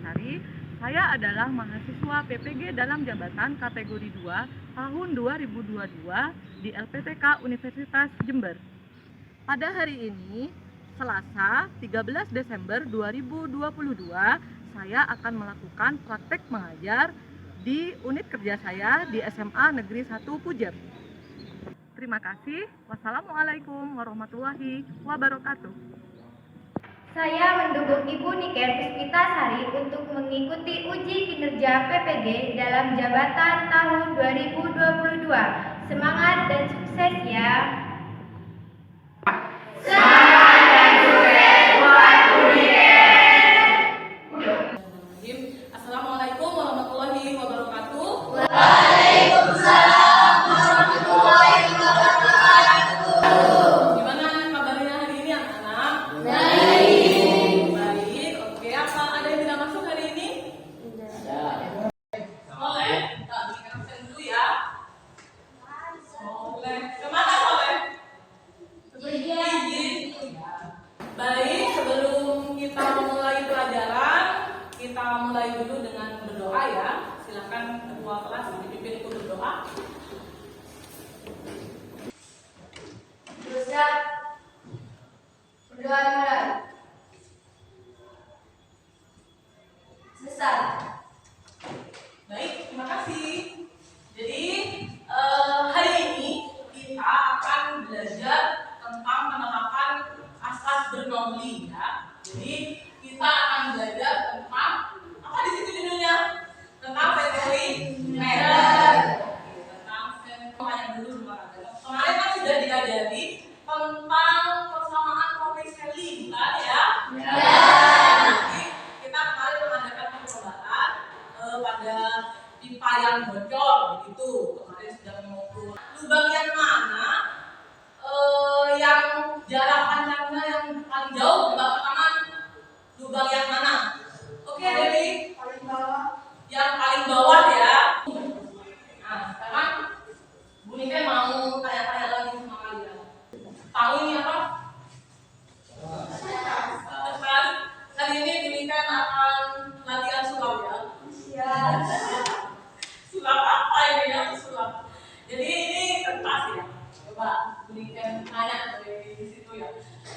Sari. Saya adalah mahasiswa PPG dalam jabatan kategori 2 tahun 2022 di LPTK Universitas Jember. Pada hari ini, Selasa 13 Desember 2022, saya akan melakukan praktek mengajar di unit kerja saya di SMA Negeri 1 Pujer. Terima kasih. Wassalamualaikum warahmatullahi wabarakatuh. Saya mendukung Ibu Niken Puspita Sari untuk mengikuti uji kinerja PPG dalam jabatan tahun 2022. Semangat dan sukses ya! Semangat dan sukses buat Bu Niken! Assalamualaikum warahmatullahi wabarakatuh. Waalaikumsalam warahmatullahi wabarakatuh. Gimana kabarnya hari ini anak-anak? Baik, oke. Apa ada yang tidak masuk hari ini? Boleh? Kita bikin absen dulu ya. Boleh. Kemana boleh? Izin. Baik, sebelum kita mulai pelajaran, kita mulai dulu dengan berdoa ya. Silakan ketua kelas dipimpin untuk berdoa. Ustaz, berdoa dimulai. Selesai. Baik, terima kasih. Jadi hari ini kita akan belajar tentang penerapan asas Bernoulli ya. Jadi kita akan belajar tentang apa di situ judulnya? Tentang teori Miller. Tentang yang dulu kemarin kan sudah diajari tentang persamaan Torricelli, bukan ya? Jadi kita kemarin mengadakan percobaan pada pipa yang bocor begitu. Kemarin sudah mengukur lubang yang mana yang jarak pandangnya yang paling jauh. Lubang pertama lubang yang mana? Oke, Dewi. Paling bawah. Yang paling bawah ya. Nah, sekarang Bu Niken mau tanya-tanya lagi sama kalian. Tahu ini apa? Tepat. Hari ini Bu Niken akan latihan sulap ya. Sulap apa ini ya? Sulap. Jadi ini kertas ya. Coba Bu Niken tanya dari situ ya.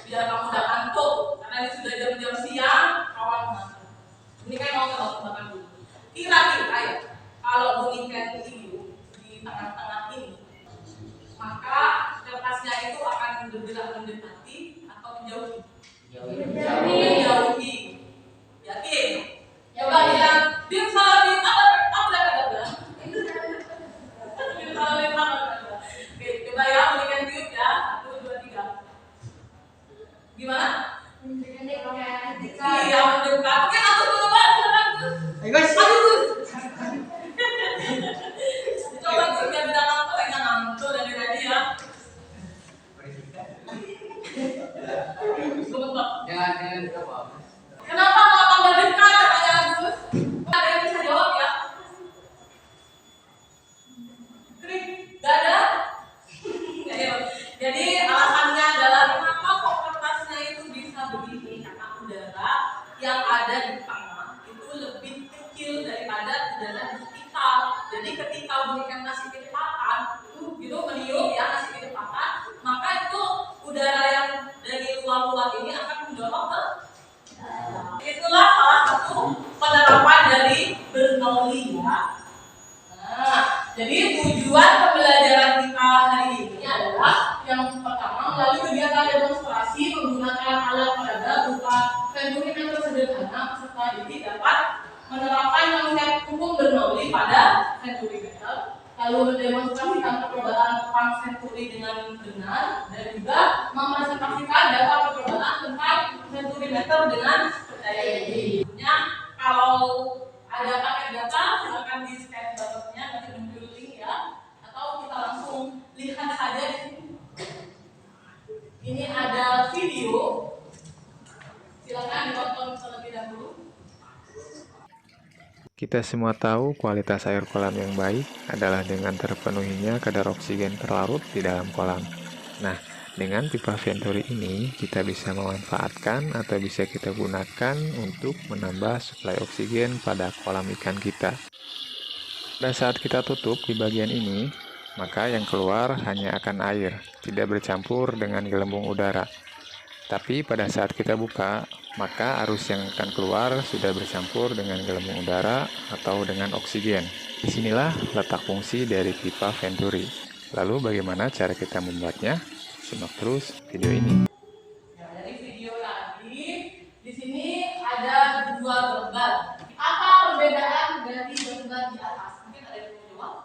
Biar kamu udah ngantuk. Karena ini sudah jam-jam siang, kawan ngantuk. Bu Niken mau tebak-tebakan dulu. Kira-kira ya, kalau Bu Niken tidur di tengah-tengah ini, maka kertasnya itu akan bergerak mendekati atau menjauhi? Menjauhi. Yakin? Coba bilang, Dim salah Dim apa dah? Dim salah Dim apa? Oke, coba ya, Bu Niken tiup ya. 1, 2, 3. Gimana? Iya, mendekat. Oke, langsung dulu Pak. Ayo guys. Coba juga bilang ngantuk, enggak ngantuk dari tadi ya. Jangan apa. Kenapa nggak tambah dekat katanya Agus? Ada yang bisa jawab ya? Krik, nggak ada? Jadi alasannya adalah kenapa kok kertasnya itu bisa begini? Karena udara yang ada di tengah itu lebih kecil daripada udara di sekitar. Jadi ketika Bu Niken ngasih kecepatan, gitu meniup ya ngasih kecepatan, maka itu udara yang dari luar-luar ini akan mendorong ke itulah salah satu penerapan dari Bernoulli ya. Nah, jadi tujuan pembelajaran kita hari ini adalah yang pertama melalui kegiatan demonstrasi menggunakan alat peraga berupa venturi yang sederhana, peserta didik dapat menerapkan konsep hukum Bernoulli pada venturi meter, lalu mendemonstrasikan percobaan tentang venturi dengan benar dan juga mempresentasikan data percobaan tentang venturi meter dengan percaya diri. Kalau ada paket data silakan di scan buttonnya nanti muncul link ya, atau kita langsung lihat saja di sini. Ini ada video, silakan ditonton terlebih dahulu. Kita semua tahu kualitas air kolam yang baik adalah dengan terpenuhinya kadar oksigen terlarut di dalam kolam. Nah, Dengan pipa Venturi ini, kita bisa memanfaatkan atau bisa kita gunakan untuk menambah suplai oksigen pada kolam ikan kita. Pada saat kita tutup di bagian ini, maka yang keluar hanya akan air, tidak bercampur dengan gelembung udara. Tapi pada saat kita buka, maka arus yang akan keluar sudah bercampur dengan gelembung udara atau dengan oksigen. Disinilah letak fungsi dari pipa Venturi. Lalu bagaimana cara kita membuatnya? Simak terus video ini. Ya, dari video tadi, di sini ada dua gambar. Apa perbedaan dari gambar di atas? Mungkin ada yang mau jawab?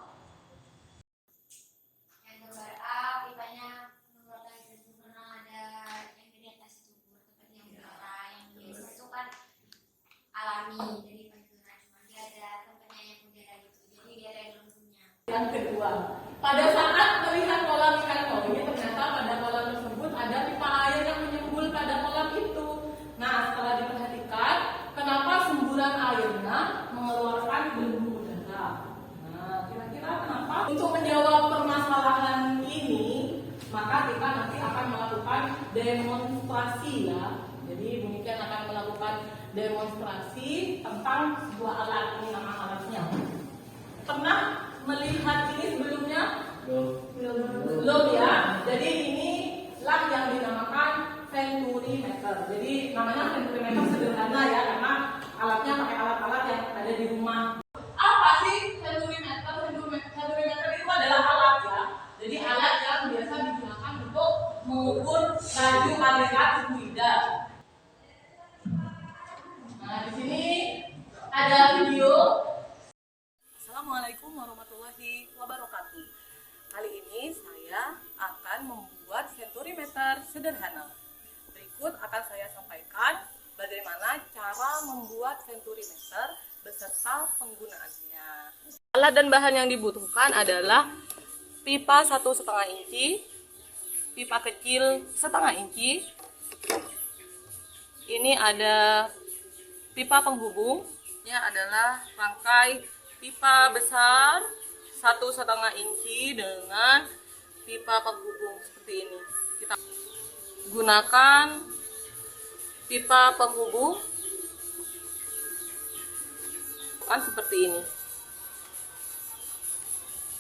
Yang gambar A, pipanya mengeluarkan gas karena ada yang di atas sumur seperti yang biasa, yang biasa itu kan alami, jadi pancuran. Cuma dia ada tempatnya yang udara gitu, jadi dia ada gelembungnya. Yang kedua, pada saat melihat kolam ikan koi, ternyata pada kolam tersebut ada pipa air yang menyembul pada kolam itu. Nah, setelah diperhatikan, kenapa semburan airnya mengeluarkan gelembung udara? Nah, kira-kira kenapa? Untuk menjawab permasalahan ini, maka kita nanti akan melakukan demonstrasi ya. Jadi Bu Niken akan melakukan demonstrasi tentang sebuah alat. Ini nama alatnya. Pernah melihat ini sebelumnya? Belum ya. Jadi inilah yang dinamakan Venturimeter. Jadi namanya Venturimeter sederhana ya, karena alatnya pakai alat-alat yang ada di rumah. Apa sih Venturimeter? Venturimeter itu adalah alat ya. Jadi alat yang biasa digunakan untuk mengukur laju aliran fluida. Nah, di sini ada video. Assalamualaikum warahmatullahi wabarakatuh. Kali ini saya akan membuat Venturimeter sederhana. Berikut akan saya sampaikan bagaimana cara membuat Venturimeter beserta penggunaannya. Alat dan bahan yang dibutuhkan adalah pipa 1,5 inci, pipa kecil 1,5 inci. Ini ada pipa penghubung. Ini adalah rangkai pipa besar 1,5 inci dengan pipa penghubung seperti ini. Kita gunakan pipa penghubung kan seperti ini.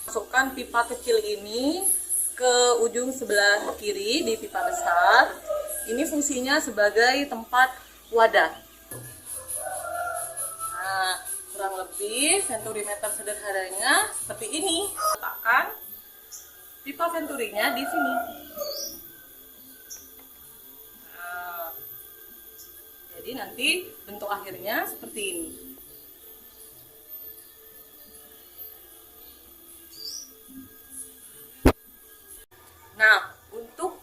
Masukkan pipa kecil ini ke ujung sebelah kiri di pipa besar. Ini fungsinya sebagai tempat wadah. Nah, kurang lebih Venturimeter sederhananya seperti ini. Letakkan pipa Venturinya di sini. Nah, jadi nanti bentuk akhirnya seperti ini. Nah, untuk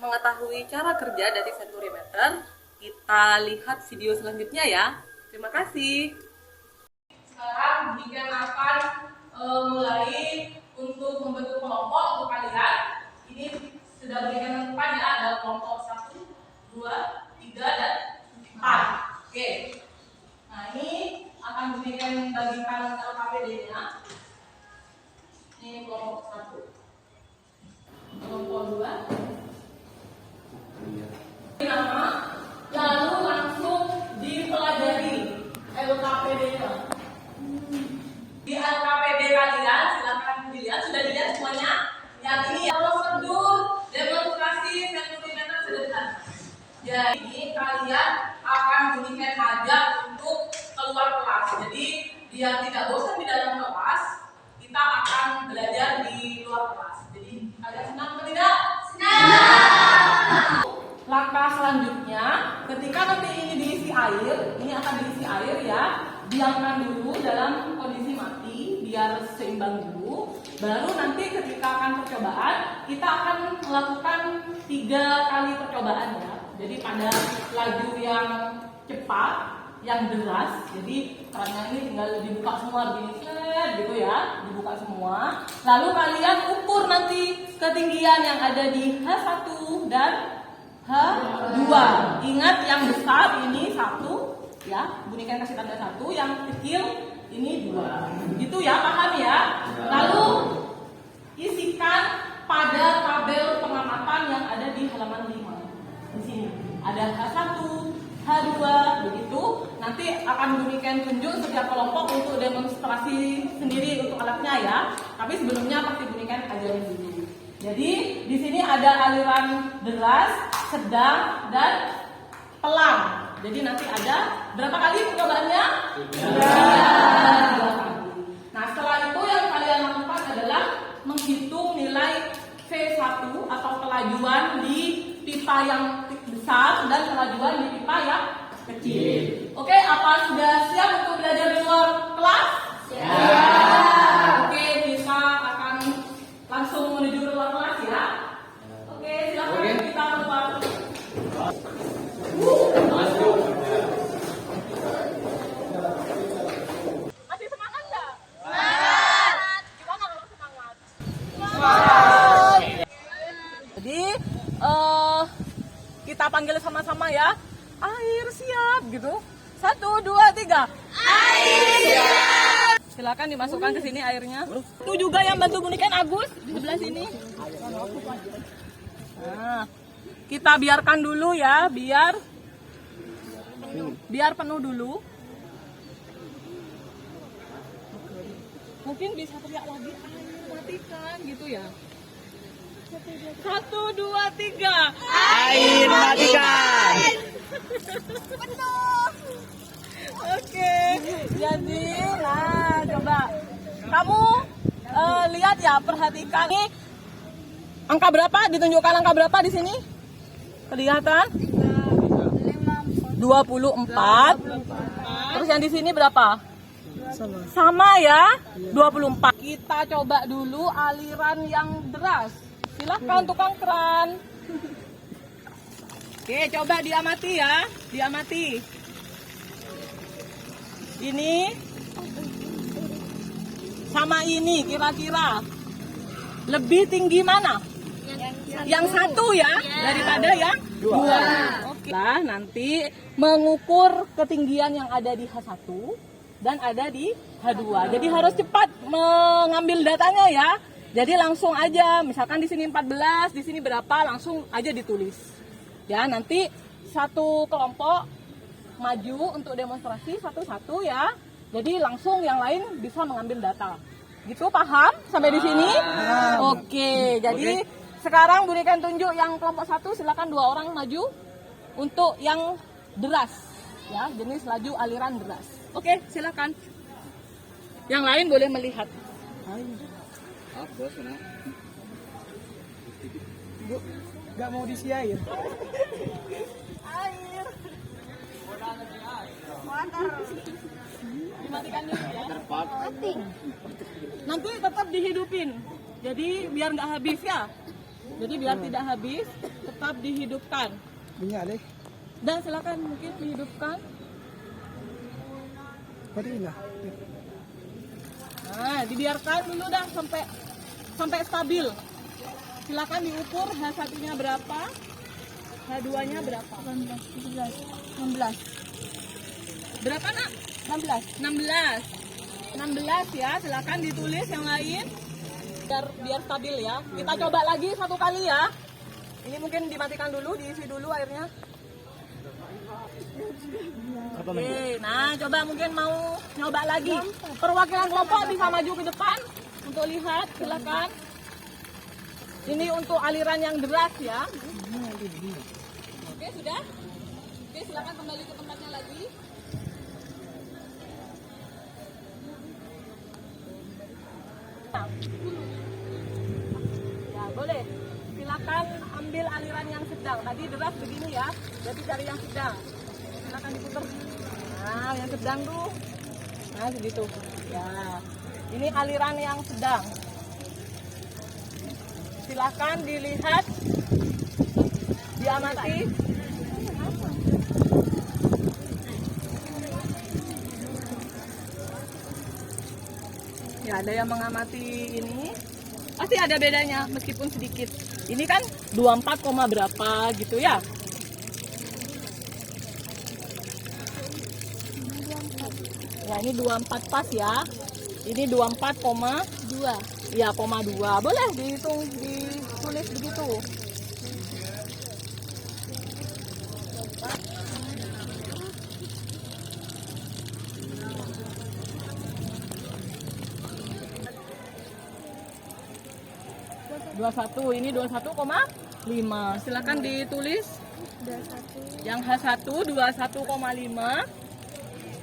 mengetahui cara kerja dari Venturimeter, kita lihat video selanjutnya ya. Terima kasih. Sekarang Niken akan mulai untuk membentuk kelompok untuk kalian. Ini sudah berikan tentukan ya, ada kelompok 1, 2, 3, dan 4. Oke. Nah, ini akan berikan bagikan LKPD-nya. Ini kelompok 1. Kelompok 2. Nama, lalu langsung dipelajari LKPD-nya. Di LKPD kalian, silakan dilihat, sudah dilihat semuanya. Yang ini prosedur demonstrasi Venturimeter sederhana. Jadi kalian akan berikan ajak untuk keluar kelas. Jadi biar tidak bosan di dalam kelas, kita akan belajar di luar kelas. Jadi agak senang atau tidak? Senang. Langkah selanjutnya, ketika nanti ini diisi air, ini akan diisi air ya. Diamkan dulu dalam kondisi mati biar seimbang dulu. Baru nanti ketika akan percobaan, kita akan melakukan 3 kali percobaan ya. Jadi pada laju yang cepat, yang deras, jadi kerannya ini tinggal dibuka semua begini, gitu ya, dibuka semua. Lalu kalian ukur nanti ketinggian yang ada di H1 dan H2. Ingat yang besar ini 1. Ya, Bu Niken kasih tanda 1, yang kecil ini 2. Gitu ya, paham ya? Lalu isikan pada tabel pengamatan yang ada di ada H1, H2, begitu. Nanti akan Bu Niken tunjuk setiap kelompok untuk demonstrasi sendiri untuk alatnya ya. Tapi sebelumnya pasti Bu Niken ajarin dulu. Jadi di sini ada aliran deras, sedang, dan pelan. Jadi nanti ada berapa kali percobaannya? 3. Nah setelah itu yang kalian lakukan adalah menghitung nilai V1 atau kelajuan di pipa yang besar dan kelajuan di pipa yang kecil. Oke, apa sudah siap untuk belajar di luar kelas? Siap. Oke, kita akan langsung menuju ke luar kelas ya. Oke, silakan kita keluar. Masih semangat nggak? Semangat. Gimana kalau semangat? Semangat. Jadi kita panggil sama-sama ya. Air siap gitu. 1, 2, 3. Air siap. Silakan dimasukkan ke sini airnya. Itu juga yang bantu Bu Niken Agus di sebelah sini. Nah, kita biarkan dulu ya, biar penuh dulu. Mungkin bisa teriak lagi air matikan gitu ya. 1, 2, 3. Air matikan. Oke, jadi nah coba kamu lihat ya, perhatikan nih angka berapa, ditunjukkan angka berapa di sini? Kelihatan? 24. Terus yang di sini berapa? Sama ya, 24. Kita coba dulu aliran yang deras. Silahkan tukang keran. Oke, coba diamati ya, diamati. Ini sama ini kira-kira lebih tinggi mana? Yang satu ya, daripada yang 2. Oke. Nah, nanti mengukur ketinggian yang ada di H1 dan ada di H2. Jadi harus cepat mengambil datanya ya. Jadi langsung aja, misalkan di sini 14, di sini berapa, langsung aja ditulis. Ya, nanti satu kelompok maju untuk demonstrasi satu-satu ya. Jadi langsung yang lain bisa mengambil data. Gitu, paham sampai di sini? Oke, jadi sekarang Bu Niken tunjuk yang kelompok 1, silakan 2 orang maju untuk yang deras. Ya, jenis laju aliran deras. Oke, silakan. Yang lain boleh melihat. Bu, nggak mau disiain. Air. Dimatikan dulu ya. Nanti tetap dihidupin. Jadi biar nggak habis ya. Jadi biar tidak habis, tetap dihidupkan. Minyak deh. Dan silakan mungkin dihidupkan. Matilah. Nah, dibiarkan dulu dah sampai stabil. Silakan diukur H1-nya berapa, H2-nya berapa? 16. Berapa nak? 16 ya, silakan ditulis yang lain biar stabil ya. Kita coba lagi satu kali ya. Ini mungkin dimatikan dulu, diisi dulu airnya. Oke, nah coba mungkin mau nyoba lagi. Perwakilan kelompok bisa maju ke depan untuk lihat, silakan. Ini untuk aliran yang deras ya. Oke, sudah? Oke, silakan kembali ke tempatnya lagi. Ya, boleh. Silakan ambil aliran yang sedang. Tadi deras begini ya. Jadi cari yang sedang. Silakan diputar. Nah, yang sedang tuh. Nah, segitu. Ya. Ini aliran yang sedang. Silakan dilihat. Diamati. Ya, ada yang mengamati ini. Pasti ada bedanya meskipun sedikit. Ini kan 24, berapa gitu ya. Ya, ini 24 pas ya. Ini 24,2. Ya, 2. Boleh dihitung, ditulis begitu. Ini 21,5. Silakan ditulis. Yang H1 21,5.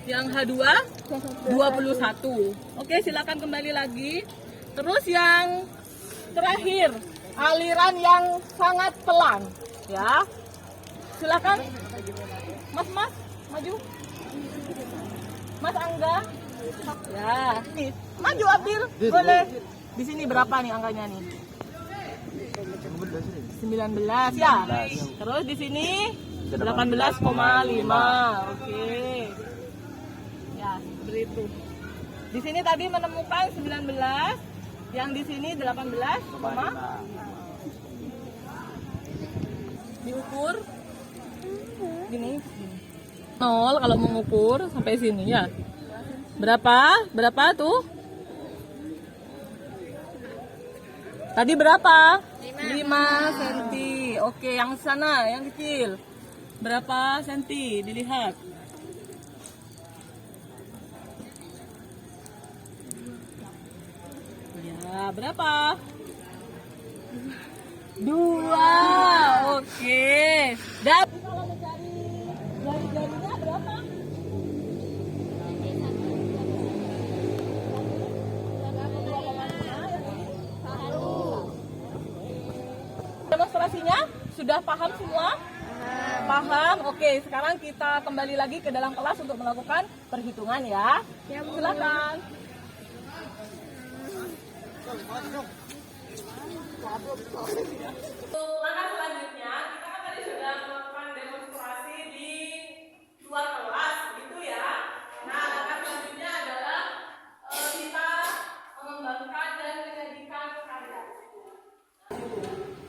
Yang H2 21. Oke, silakan kembali lagi. Terus yang terakhir, aliran yang sangat pelan, ya. Silakan. Mas, maju. Mas Angga. Ya, nih, maju Abdil. Boleh. Di sini berapa nih angkanya nih? 19 ya. Terus di sini 18,5. Oke. Ya, seperti itu. Di sini tadi menemukan 19, yang di sini 18, diukur gini. 0 kalau mengukur sampai sini ya. Berapa? Berapa tuh? Tadi berapa? 5 cm. Oke, yang sana, yang kecil. Berapa senti? Dilihat. Ya, berapa? 2. Oke. Dan kalau mencari jari-jarinya berapa? Demonstrasinya sudah paham semua? Paham? Oke, sekarang kita kembali lagi ke dalam kelas untuk melakukan perhitungan ya. Silakan. Untuk langkah selanjutnya, kita kan tadi sudah melakukan demonstrasi di luar kelas, gitu ya. Nah, langkah selanjutnya adalah kita mengembangkan dan menyajikan karya.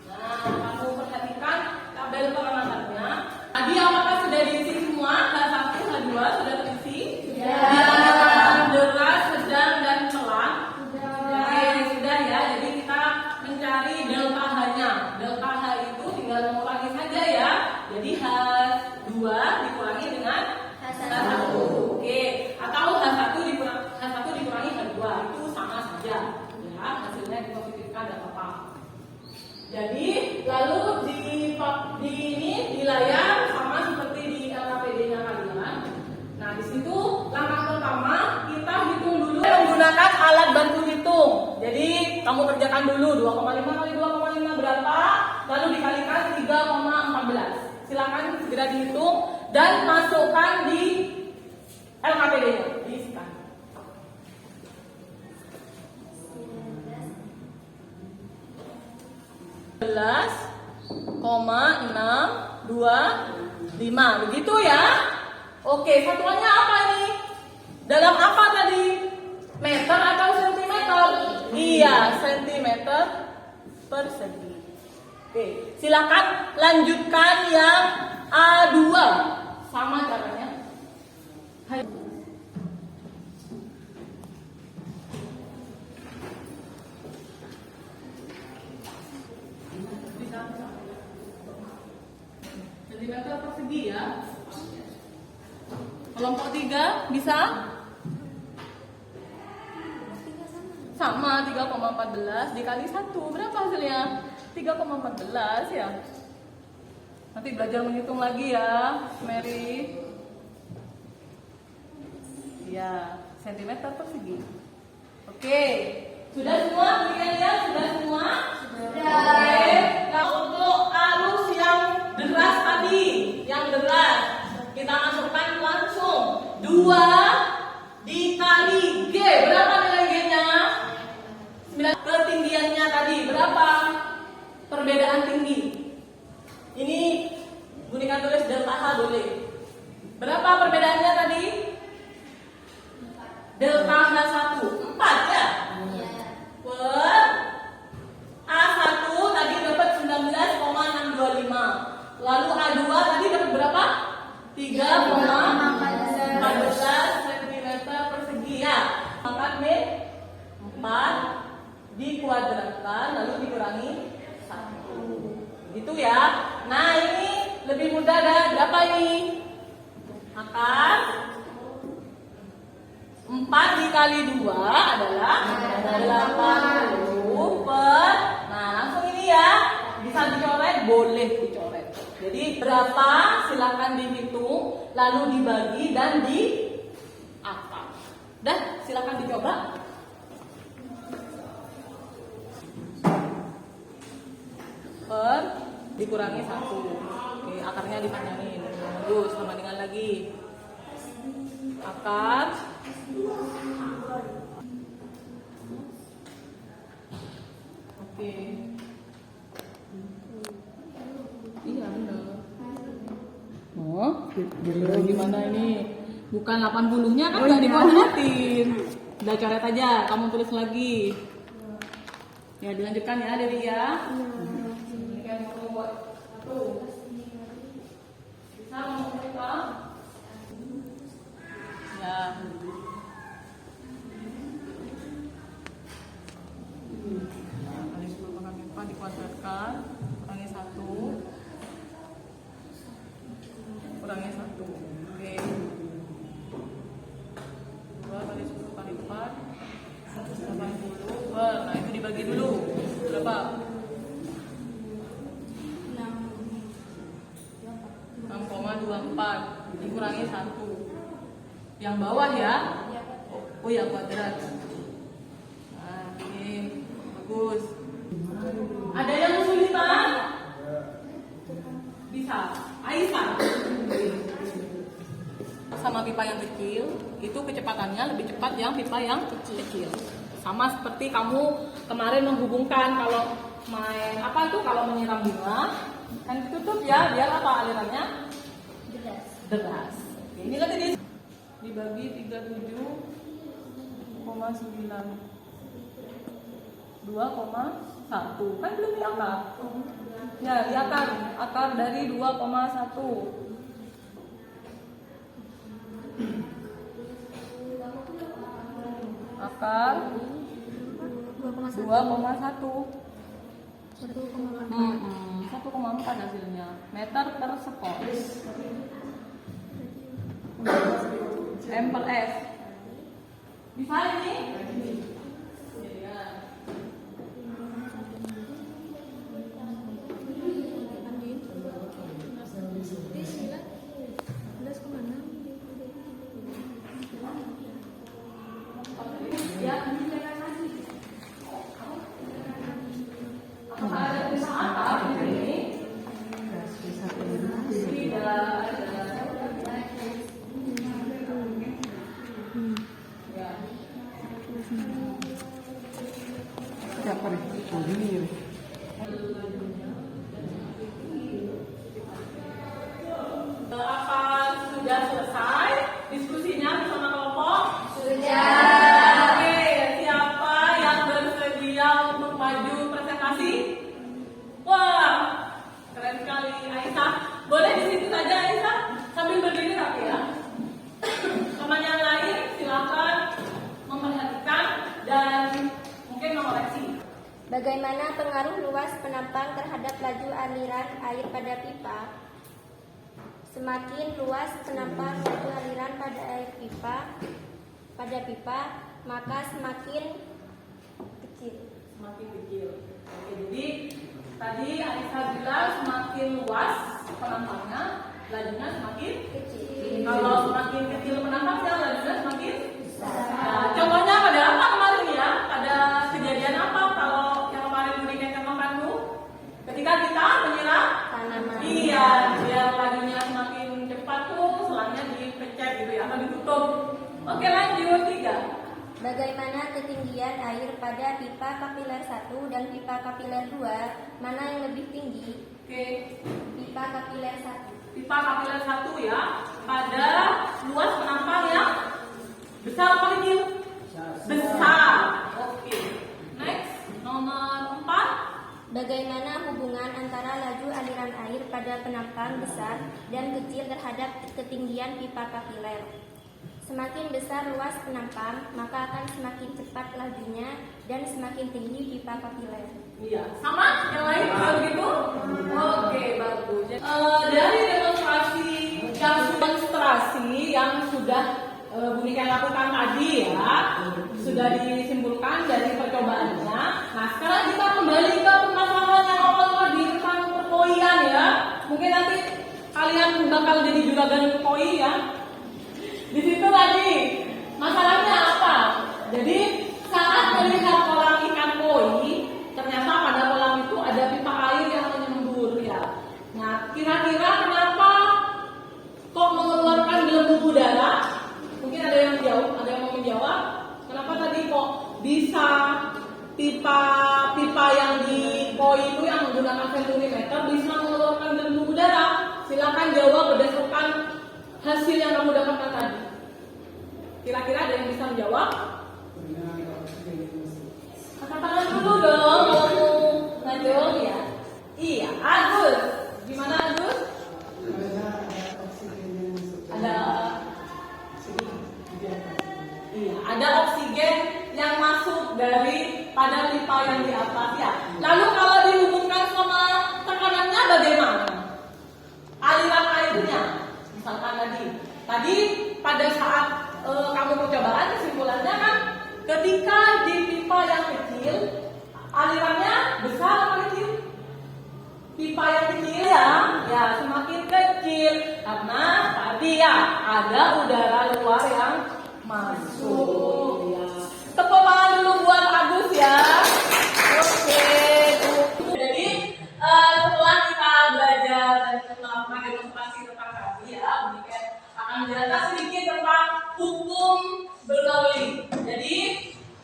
Nah, kamu perhatikan tabel peramatannya. Tadi apakah sudah diisi semua? H1, H2 sudah terisi? Yang deras, sedang, dan pelan? Oke, sudah ya. Jadi kita mencari delta H-nya. Delta H itu tinggal mengurangi saja ya. Jadi H2 dikurangi dengan H1. Oke, atau H1 dikurangi H2. Itu sama saja. Ya, hasilnya dipositifkan tidak apa-apa. Jadi lalu di layar sama seperti di LKPD-nya kalian. Nah, di situ langkah pertama kita hitung dulu menggunakan alat bantu hitung. Jadi kamu kerjakan dulu 2,5 kali 2,5 berapa, lalu dikalikan 3,14. Silakan segera dihitung dan masukkan di LKPD-nya. Diisikan. Belas, 625 begitu ya. Oke, satuannya apa nih? Dalam apa tadi? Meter atau sentimeter? Iya, sentimeter persegi. Oke, silakan lanjutkan yang A2. Sama caranya. Sentimeter persegi ya. Kelompok 3 bisa? Sama 3,14 dikali 1 berapa hasilnya? 3,14 ya. Nanti belajar menghitung lagi ya, Mary. Ya, sentimeter persegi. Oke, sudah semua berikan ya? Sudah semua? Sudah. Oke, nah untuk arus yang deras tadi, yang deras kita masukkan langsung 2 dikali G. Berapa nilai G-nya? 9. Ketinggiannya tadi berapa? Perbedaan tinggi. Ini gunakan tulis delta H boleh. Berapa perbedaannya tadi? Delta H1 4 ya? Per A1 tadi dapat 19,625. Lalu A2 tadi dapat berapa? 3,14 cm persegi ya. Angkat B 4 dikuadratkan lalu dikurangi 1. Gitu ya. Nah, ini lebih mudah dan berapa ini? Akar 4 dikali 2 adalah 80 per. Nah, langsung ini ya. Bisa dicoret? Boleh dicoret. Jadi berapa? Silakan dihitung, lalu dibagi dan diakar. Dan silakan dicoba. Per dikurangi 1. Oke, akarnya dipanjangin. Terus sama dengan lagi. Akar oke. Iya benar. Oh, gimana ini? Bukan 80-nya kan udah dikuadratin. Udah coret aja, kamu tulis lagi. Ya dilanjutkan ya Dewi ya. Ini kan mau buat satu. Bisa mau buka? Ya. Kali 10 pangkat 4 dikuadratkan, kurangi 1. Kurangi 1. Oke. 2 kali 10 kali 4 180. Nah, itu dibagi dulu. Berapa? 6,24 dikurangi 1. Yang bawah ya? Oh ya, kuadrat. Nah, ini bagus. Ada yang kesulitan? Bisa. Aisyah. Sama pipa yang kecil, itu kecepatannya lebih cepat yang pipa yang kecil. Sama seperti kamu kemarin menghubungkan kalau main apa itu kalau menyiram bunga kan ditutup ya biar apa alirannya? Deras. Ini kan tadi dibagi 37,9 2,1 kan belum diakar ya diakar akar dari 2,1 akar 2,1 1,4 hasilnya meter per sekon M per S bisa ini? Ya. Apakah ada tulisan apa ini? Tidak ada. Siapa nih? Oh, ini nih. Apa sudah selesai diskusinya bersama kelompok? Sudah. Oke, siapa yang bersedia untuk maju presentasi? Wah, keren sekali Aisyah. Boleh di situ saja Aisyah, sambil berdiri tapi ya. Teman yang lain silakan memperhatikan dan mungkin mengoreksi. Bagaimana pengaruh luas penampang terhadap laju aliran air pada pipa? Semakin luas penampang laju aliran pada air pipa, maka semakin kecil. Semakin kecil. Oke, jadi tadi Aisyah bilang semakin luas penampangnya, lajunya semakin Kecil. Kalau semakin kecil penampangnya, lajunya semakin besar. Contohnya pada apa kemarin ya? Pada kejadian apa kalau yang kemarin Budikan katakan tuh? Ketika kita menyiram Tanaman. iya, biar lajunya semakin cepat tuh selangnya dipencet gitu ya, atau ditutup. Oke, lanjut 3. Bagaimana ketinggian air pada pipa kapiler 1 dan pipa kapiler 2? Mana yang lebih tinggi? Oke, Pipa kapiler 1. pipa kapiler 1 ya, pada luas penampang yang besar apa kecil? Besar. Oke. Next, nomor 4. Bagaimana hubungan antara laju aliran air pada penampang besar dan kecil terhadap ketinggian pipa kapiler? Semakin besar luas penampang, maka akan semakin cepat lajunya dan semakin tinggi pipa kapiler. Iya, sama yang lain juga begitu? Oke, bagus. Dari demonstrasi yang sudah Bu Niken lakukan tadi ya, sudah disimpulkan dari percobaannya. Nah, sekarang kita kembali ke permasalahan yang awal di tentang perkoian ya. Mungkin nanti kalian bakal jadi juragan koi ya. Di situ lagi masalahnya apa? Jadi saat melihat kolam ikan koi, ternyata pada kolam itu ada pipa air yang menyembur ya. Nah, kira-kira kenapa kok mengeluarkan gelembung udara? Mungkin ada yang menjawab, ada yang mau menjawab. Kenapa tadi kok bisa pipa yang di koi itu yang menggunakan sentimeter bisa mengeluarkan gelembung udara? Silakan jawab berdasarkan hasil yang kamu dapatkan tadi. Kira-kira ada yang bisa menjawab? Angkat tangan dulu dong, kalau mau ngajak ya. Iya, Agus. Gimana Agus? Ada oksigen yang masuk dari pada pipa yang di atas ya. Lalu kalau dihubungkan sama tekanannya bagaimana? Aliran airnya, misalkan tadi pada saat kamu percobaan kesimpulannya kan ketika di pipa yang kecil alirannya besar atau kecil? Pipa yang kecil ya semakin kecil karena tadi ya ada udara luar yang masuk ya. Tepuk tangan dulu buat Agus ya. Oke. Jadi setelah kita belajar dan melakukan demonstrasi tentang tadi ya, Niken akan menjelaskan sedikit tentang hukum Bernoulli. Jadi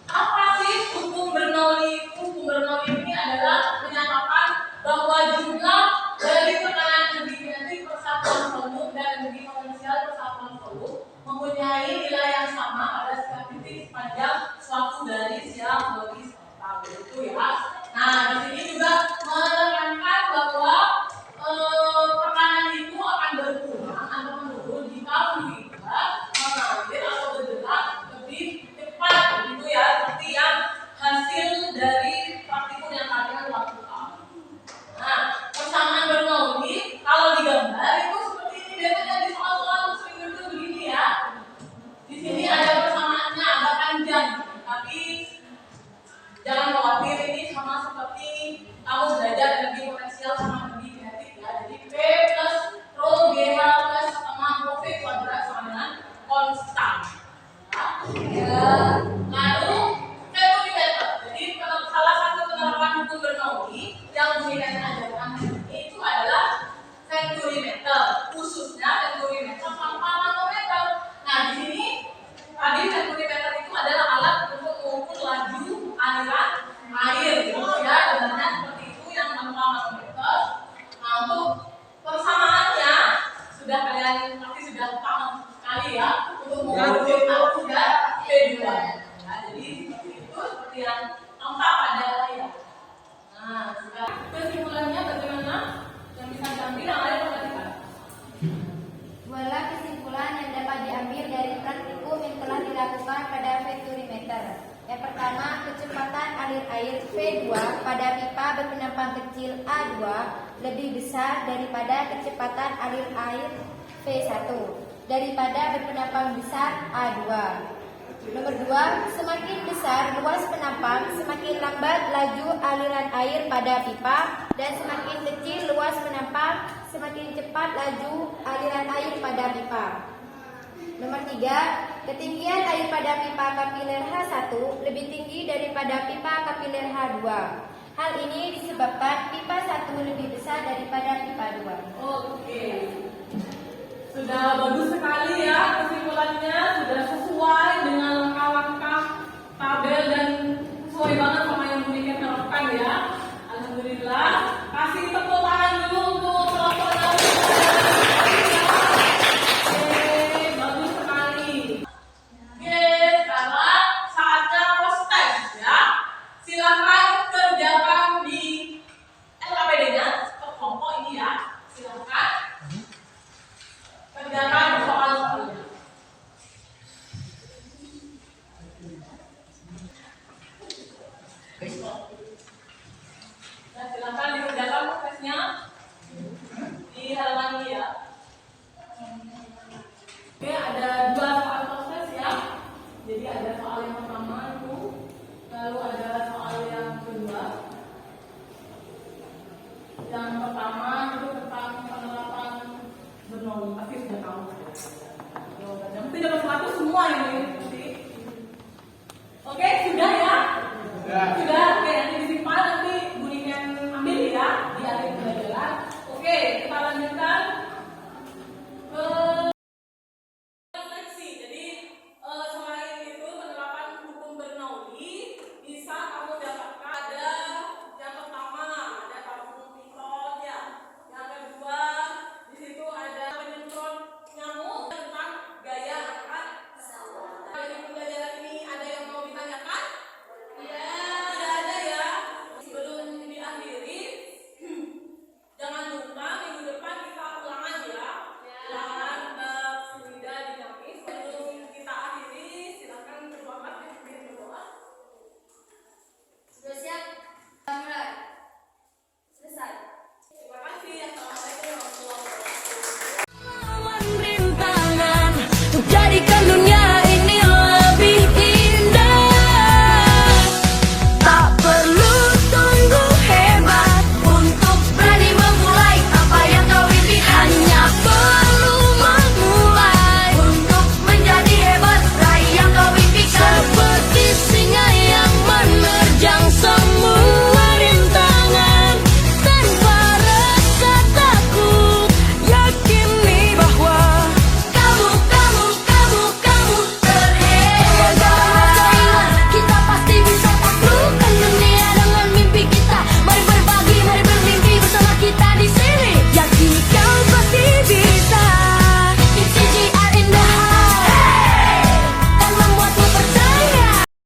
apa sih hukum Bernoulli? Hukum Bernoulli ini adalah menyatakan bahwa jumlah dari tekanan energi kinetik per satuan volume dan energi potensial per satuan volume mempunyai nilai yang sama pada setiap titik sepanjang suatu garis yang horizontal itu ya. Nah, di sini juga menerangkan bahwa tekanan itu akan berkurang atau menurun jika fluida mengalir atau bergerak lebih cepat gitu ya, seperti yang hasil dari praktikum yang kalian lakukan. Nah, persamaan Bernoulli kalau digambar itu seperti ini, biasanya di soal-soal sering itu begini ya. Di sini ada persamaannya agak panjang, tapi jangan khawatir, ini sama seperti kamu belajar energi potensial sama energi kinetik ya. Jadi P plus rho GH plus setengah rho V kuadrat sama dengan konstan. Ya. Lalu volumeter. Jadi salah satu penerapan hukum Bernoulli yang Niken ajarkan itu adalah volumeter, khususnya volumeter sama manometer. Nah, di sini tadi volumeter itu adalah alat untuk mengukur laju aliran air gitu ya, benarnya seperti itu yang tanpa manometer. Nah, untuk persamaannya sudah kalian pasti sudah paham sekali ya, untuk mengukur A3 P2. Nah, jadi seperti itu, seperti yang tampak pada layar. Nah, sekarang kesimpulannya bagaimana yang bisa diambil yang lain perhatikan. Buatlah kesimpulan yang dapat diambil dari praktikum yang telah dilakukan pada volumeter. Yang pertama, kecepatan alir air V2 pada pipa berpenampang kecil A2 lebih besar daripada kecepatan alir air V1 daripada berpenampang besar A2. Nomor 2, semakin besar luas penampang, semakin lambat laju aliran air pada pipa, dan semakin kecil luas penampang, semakin cepat laju aliran air pada pipa. Nomor 3, ketinggian air pada pipa kapiler H1 lebih tinggi daripada pipa kapiler H2. Hal ini disebabkan pipa 1 lebih besar daripada pipa 2. Oke. Sudah bagus sekali ya kesimpulannya, sudah sesuai dengan langkah-langkah tabel dan sesuai banget sama yang Niken terapkan ya. Alhamdulillah. Kasih tepuk tangan dulu untuk kelompok dari. Bagus sekali. Oke, sekarang saatnya proses ya. Silakan kerjakan di LKPD-nya kelompok ini ya. Silakan kerjakan soal-soalnya. yang pertama itu, lalu ada soal yang kedua. Yang pertama itu tentang penerapan bernormatif dan kamu. Yang tidak dapat 100 semua ini.